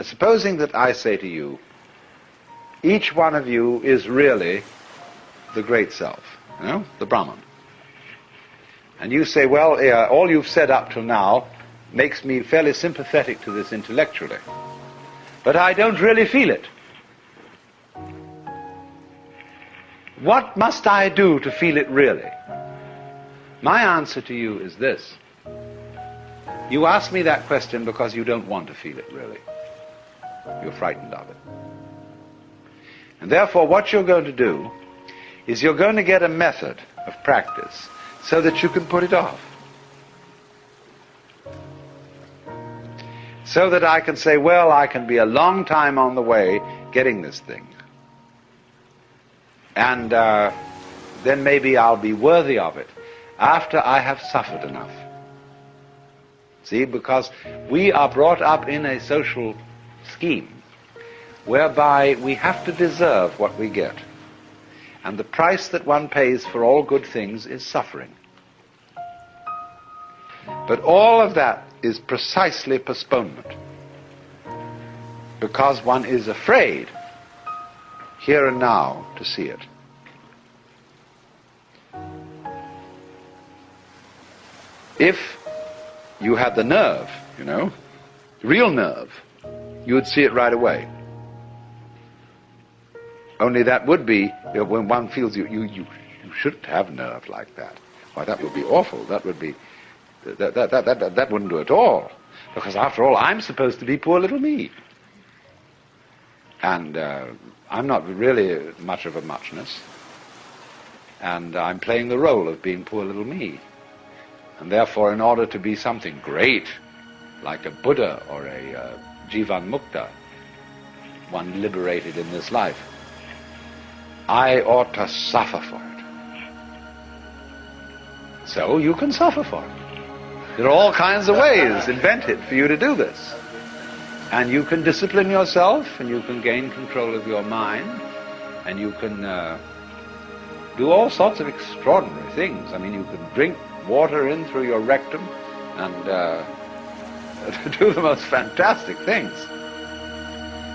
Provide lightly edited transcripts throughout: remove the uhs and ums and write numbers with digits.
supposing that I say to you, each one of you is really the great self, the Brahman. And you say, well, all you've said up till now makes me fairly sympathetic to this intellectually, but I don't really feel it. What must I do to feel it really? My answer to you is this. You ask me that question because you don't want to feel it really. You're frightened of it. And therefore what you're going to do is you're going to get a method of practice so that you can put it off. So that I can say, well, I can be a long time on the way getting this thing. And then maybe I'll be worthy of it after I have suffered enough. See, because we are brought up in a social scheme whereby we have to deserve what we get. And the price that one pays for all good things is suffering. But all of that is precisely postponement, because one is afraid here and now to see it. If you had the nerve, real nerve, you would see it right away. Only that would be, when one feels you shouldn't have nerve like that. Why, that would be awful. That would be, that wouldn't do at all. Because after all, I'm supposed to be poor little me. And I'm not really much of a muchness. And I'm playing the role of being poor little me. And therefore, in order to be something great, like a Buddha or a Jivan Mukta, one liberated in this life, I ought to suffer for it. So you can suffer for it. There are all kinds of ways invented for you to do this. And you can discipline yourself, and you can gain control of your mind, and you can do all sorts of extraordinary things. I mean, you can drink water in through your rectum and do the most fantastic things.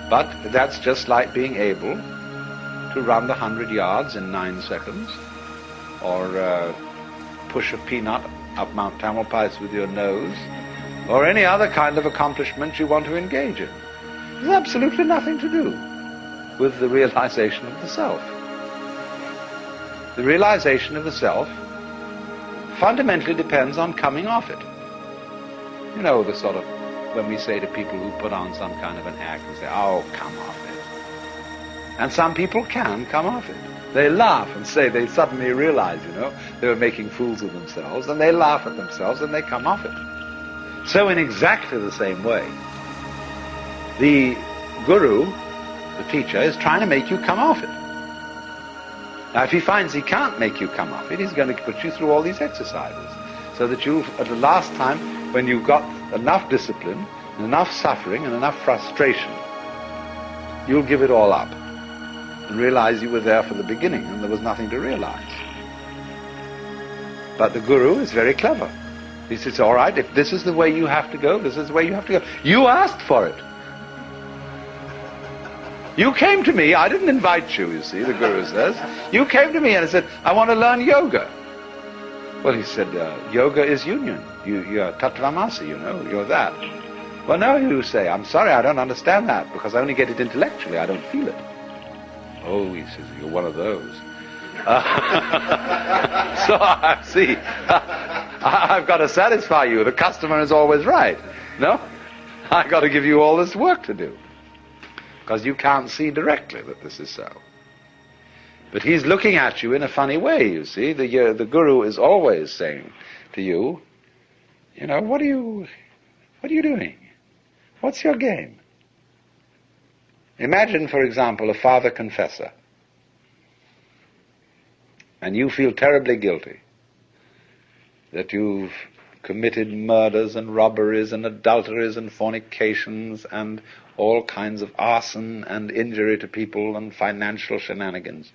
But that's just like being able to run the 100 yards in 9 seconds, or push a peanut up Mount Tamalpais with your nose, or any other kind of accomplishment you want to engage in. There's absolutely nothing to do with the realization of the self. The realization of the self fundamentally depends on coming off it. The sort of, when we say to people who put on some kind of an act, we say, oh, come off it. And some people can come off it. They laugh and say, they suddenly realize, they were making fools of themselves, and they laugh at themselves and they come off it. So in exactly the same way, the guru, the teacher, is trying to make you come off it. Now, if he finds he can't make you come off it, he's going to put you through all these exercises, so that you, at the last time, when you've got enough discipline, and enough suffering, and enough frustration, you'll give it all up and realize you were there for the beginning and there was nothing to realize. But the guru is very clever. He says, all right, if this is the way you have to go, this is the way you have to go. You asked for it. You came to me, I didn't invite you, you see, the guru says. You came to me and said, I want to learn yoga. Well, he said, yoga is union. You're tattvamasi, you're that. Well, no, you say, I'm sorry, I don't understand that, because I only get it intellectually, I don't feel it. Oh, he says, you're one of those. So I see, I've got to satisfy you. The customer is always right. No? I've got to give you all this work to do, because you can't see directly that this is so. But he's looking at you in a funny way, you see. The guru is always saying to you, what are you doing? What's your game? Imagine, for example, a father confessor, and you feel terribly guilty that you've committed murders and robberies and adulteries and fornications and all kinds of arson and injury to people and financial shenanigans.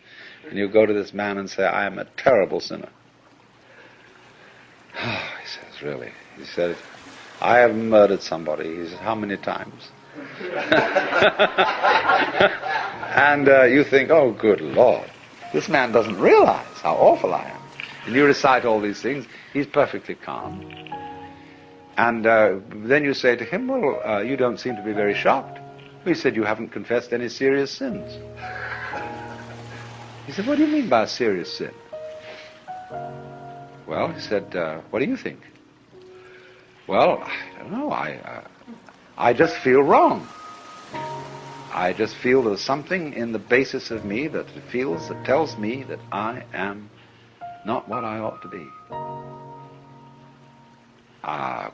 And you go to this man and say, I am a terrible sinner. Oh, he says, really? He said, I have murdered somebody. He says, how many times? And you think, oh, good Lord, this man doesn't realize how awful I am. And you recite all these things. He's perfectly calm. And then you say to him, well, you don't seem to be very shocked. He said, you haven't confessed any serious sins. He said, what do you mean by a serious sin? Well, he said, what do you think? Well, I don't know. I just feel wrong. I just feel there's something in the basis of me that tells me that I am not what I ought to be.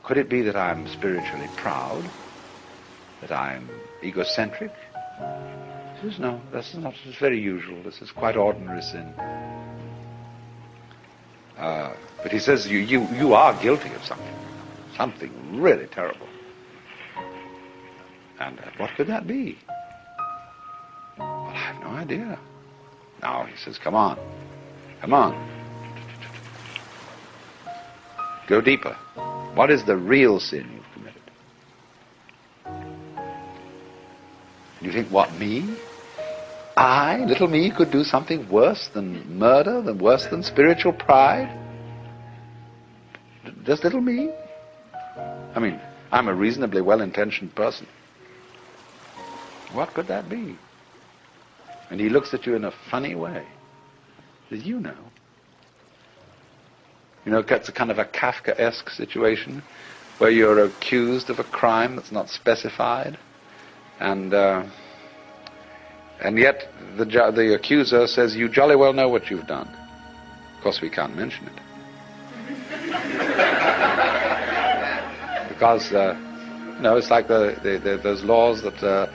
Could it be that I'm spiritually proud? That I'm egocentric? He says, no, this is not. This is very usual. This is quite ordinary sin. But he says, you are guilty of something really terrible. And what could that be? Well, I have no idea. Now he says, come on. Go deeper. What is the real sin you've committed? You think, what, me? I, little me, could do something worse than murder, worse than spiritual pride? Just little me? I mean, I'm a reasonably well-intentioned person. What could that be? And he looks at you in a funny way. He says, you know. You know, it's a kind of a Kafkaesque situation where you're accused of a crime that's not specified, and yet the accuser says, you jolly well know what you've done. Of course, we can't mention it. Because, it's like those laws that